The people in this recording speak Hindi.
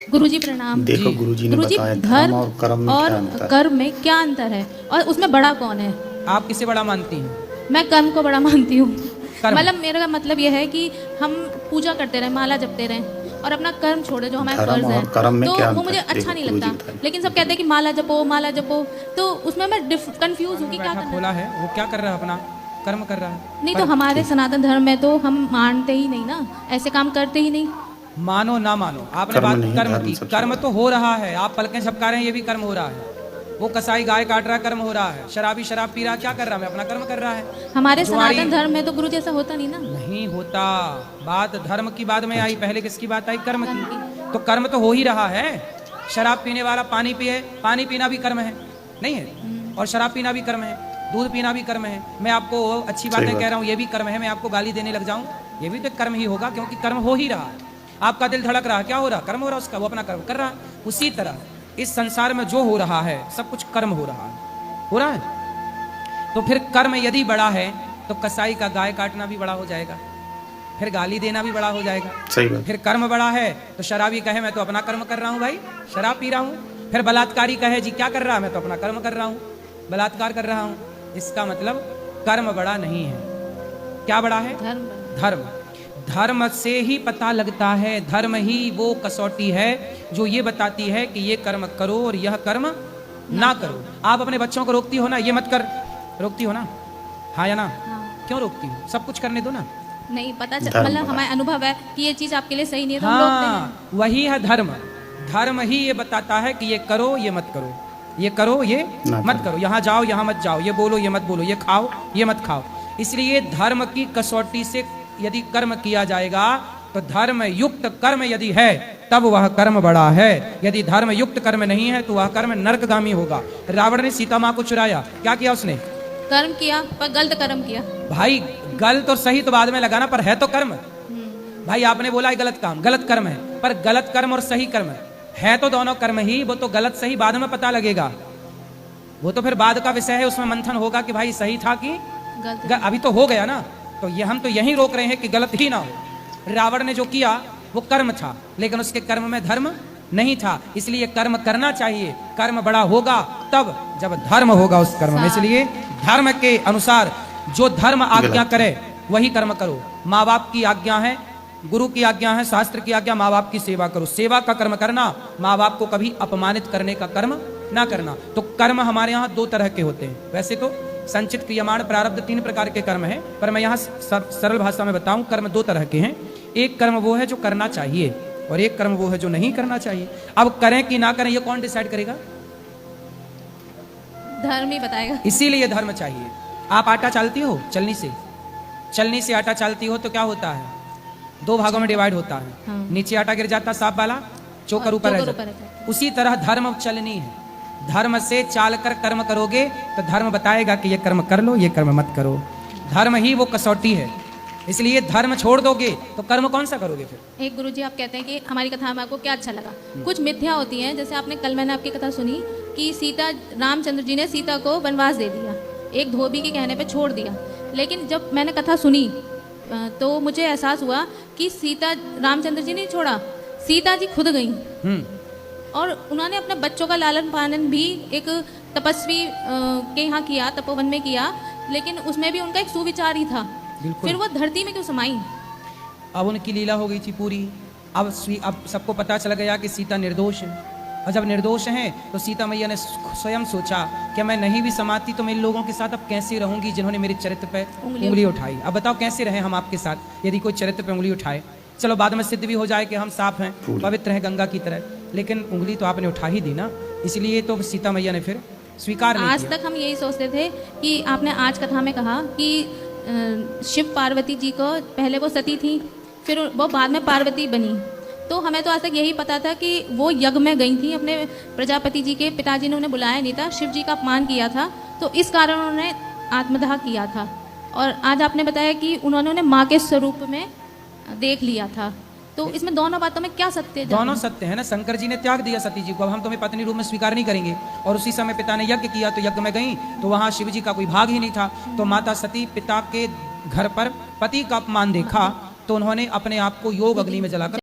गुरुजी प्रणाम। देखो गुरुजी ने गुरुजी, बताया धर्म और कर्म में क्या अंतर है? कर्म में क्या अंतर है और उसमें बड़ा कौन है? आप किसे बड़ा मानती हैं? मैं कर्म को बड़ा मानती हूँ। कर्म। मतलब मेरा मतलब यह है कि हम पूजा करते रहे, माला जपते रहे और अपना कर्म छोड़े जो हमारा धर्म फर्ज है, और कर्म में तो क्या वो अंतर मुझे है? अच्छा देखो, नहीं गुरुजी लगता। बताएं। लेकिन सब कहते हैं कि माला जपो, तो उसमें मैं कंफ्यूज हूँ कि क्या बैठा करना खोला है। है, वो क्या कर रहा है? अपना कर्म कर रहा है। नहीं तो हमारे सनातन धर्म में तो हम मानते ही नहीं ना, ऐसे काम करते ही नहीं। मानो ना मानो, आपने कर्म बात नहीं, कर्म धर्म की। सबसे कर्म बड़ा। तो हो रहा है, आप पलकें झपका रहे हैं, ये भी कर्म हो रहा है। वो कसाई गाय काट रहा है, कर्म हो रहा है। शराबी शराब पी रहा है, क्या कर रहा है? अपना कर्म कर रहा है। हमारे जुआरी- सनातन धर्म में तो गुरु जैसा होता नहीं ना। नहीं होता। बात धर्म की बाद में आई, पहले किसकी बात आई? कर्म कर्म की। तो कर्म तो हो ही रहा है। शराब पीने वाला पानी पिए, पानी पीना भी कर्म है, नहीं है? और शराब पीना भी कर्म है, दूध पीना भी कर्म है। मैं आपको अच्छी बातें कह रहा हूँ, ये भी कर्म है। मैं आपको गाली देने लग जाऊं, ये भी तो कर्म ही होगा, क्योंकि कर्म हो ही रहा है। आपका दिल धड़क रहा है, क्या हो रहा? कर्म हो रहा है उसका, वो अपना कर्म कर रहा है। उसी तरह इस संसार में जो हो रहा है सब कुछ कर्म हो रहा है, हो रहा है। तो फिर कर्म यदि बड़ा है तो कसाई का गाय काटना भी बड़ा हो जाएगा, फिर गाली देना भी बड़ा हो जाएगा। सही बात। फिर कर्म बड़ा है तो शराबी कहे मैं तो अपना कर्म कर रहा हूँ भाई, शराब पी रहा हूँ। फिर बलात्कारी कहे जी क्या कर रहा है? मैं तो अपना कर्म कर रहा हूँ, बलात्कार कर रहा हूँ। इसका मतलब कर्म बड़ा नहीं है। क्या बड़ा है? धर्म धर्म। धर्म से ही पता लगता है, धर्म ही वो कसौटी है जो ये बताती है कि ये कर्म करो और यह कर्म ना करो। आप अपने बच्चों को रोकती हो ना, ये मत कर, रोकती हो ना? हाँ या ना? हाँ। क्यों रोकती हो? सब कुछ करने दो ना। नहीं पता धर्म मतलब बड़ा। हमारा अनुभव है कि ये चीज आपके लिए सही नहीं है तो हम रोकते हैं। हाँ, वही है धर्म। धर्म ही ये बताता है कि ये करो, ये मत करो, ये करो, ये ना मत करो, यहाँ जाओ, यहाँ मत जाओ, ये बोलो, ये मत बोलो, ये खाओ, ये मत खाओ। इसलिए धर्म की कसौटी से यदि कर्म किया जाएगा तो धर्म युक्त कर्म यदि है तब वह कर्म बड़ा है। यदि धर्म युक्त कर्म नहीं है तो वह कर्म नरकगामी होगा। रावण ने सीता माँ को चुराया, क्या किया उसने? कर्म किया पर गलत कर्म किया। भाई गलत और सही तो बाद में लगाना, पर है तो कर्म। भाई आपने बोला है गलत काम, गलत कर्म है, पर गलत कर्म और सही कर्म है तो दोनों कर्म ही। वो तो गलत सही बाद में पता लगेगा, वो तो फिर बाद का विषय है, उसमें मंथन होगा कि भाई सही था कि गलत। अभी तो हो गया ना। तो ये हम तो यही रोक रहे हैं कि गलत ही ना हो। रावण ने जो किया वो कर्म था, लेकिन उसके कर्म में धर्म नहीं था। इसलिए कर्म करना चाहिए। कर्म बड़ा होगा तब जब धर्म होगा उस कर्म में। इसलिए धर्म के अनुसार जो धर्म आज्ञा करे वही कर्म करो। माँ बाप की आज्ञा है, गुरु की आज्ञा है, शास्त्र की आज्ञा, माँ बाप की सेवा करो। सेवा का कर्म करना, माँ बाप को कभी अपमानित करने का कर्म ना करना। तो कर्म हमारे यहाँ दो तरह के होते हैं। वैसे तो संचित, क्रियमाण, प्रारब्ध 3 प्रकार के कर्म हैं, पर मैं यहाँ सरल भाषा में बताऊं, कर्म 2 तरह के हैं। एक कर्म वो है जो करना चाहिए और एक कर्म वो है जो नहीं करना चाहिए। अब करें कि ना करें ये कौन डिसाइड करेगा? धर्म ही बताएगा। इसीलिए धर्म चाहिए। आप आटा चालती हो, चलनी से आटा चालती हो तो क्या होता है? 2 भागों में डिवाइड होता है। हाँ। नीचे आटा गिर जाता, साफ वाला चोकर ऊपर रह जाता। उसी तरह धर्म चलनी है। धर्म से चाल कर कर्म करोगे तो धर्म बताएगा कि ये कर्म कर लो, ये कर्म मत करो। धर्म ही वो कसौटी है। इसलिए धर्म छोड़ दोगे तो कर्म कौन सा करोगे फिर? एक गुरुजी आप कहते हैं कि हमारी कथा में आपको क्या अच्छा लगा। कुछ मिथ्या होती हैं, जैसे आपने कल मैंने आपकी कथा सुनी कि सीता, रामचंद्र जी ने सीता को वनवास दे दिया, एक धोबी के कहने पे छोड़ दिया। लेकिन जब मैंने कथा सुनी तो मुझे एहसास हुआ कि सीता, रामचंद्र जी ने छोड़ा, सीता जी खुद गई और उन्होंने अपने बच्चों का लालन पालन भी एक तपस्वी के यहाँ किया, तपोवन में किया, लेकिन उसमें भी उनका एक सुविचार ही था। बिल्कुल। फिर वो धरती में क्यों समाई? अब उनकी लीला हो गई थी पूरी। अब सबको पता चल गया कि सीता निर्दोष है। और जब निर्दोष हैं तो सीता मैया ने स्वयं सोचा कि मैं नहीं भी समाती तो मैं इन लोगों के साथ अब कैसे रहूंगी जिन्होंने मेरे चरित्र पे उंगली उठाई। अब बताओ कैसे रहे हम आपके साथ यदि कोई चरित्र पे उंगली उठाए? चलो बाद में सिद्ध भी हो जाए कि हम साफ हैं, पवित्र हैं गंगा की तरह, लेकिन उंगली तो आपने उठा ही दी ना। इसलिए तो सीता मैया ने फिर स्वीकार नहीं आज किया। तक हम यही सोचते थे कि आपने आज कथा में कहा कि शिव पार्वती जी को पहले वो सती थी, फिर वो बाद में पार्वती बनी। तो हमें तो आज तक यही पता था कि वो यज्ञ में गई थी, अपने प्रजापति जी के पिताजी ने उन्हें बुलाया नहीं था, शिव जी का अपमान किया था, तो इस कारण उन्होंने आत्मदाह किया था। और आज आपने बताया कि उन्होंने उन्हें माँ के स्वरूप में देख लिया था। तो इसमें दोनों बातों में क्या सत्य है? दोनों सत्य है ना। शंकर जी ने त्याग दिया सती जी को, अब हम तुम्हें पत्नी रूप में स्वीकार नहीं करेंगे। और उसी समय पिता ने यज्ञ किया तो यज्ञ में गई तो वहां शिव जी का कोई भाग ही नहीं था। तो माता सती पिता के घर पर पति का अपमान देखा तो उन्होंने अपने आप को योग अग्नि में जलाकर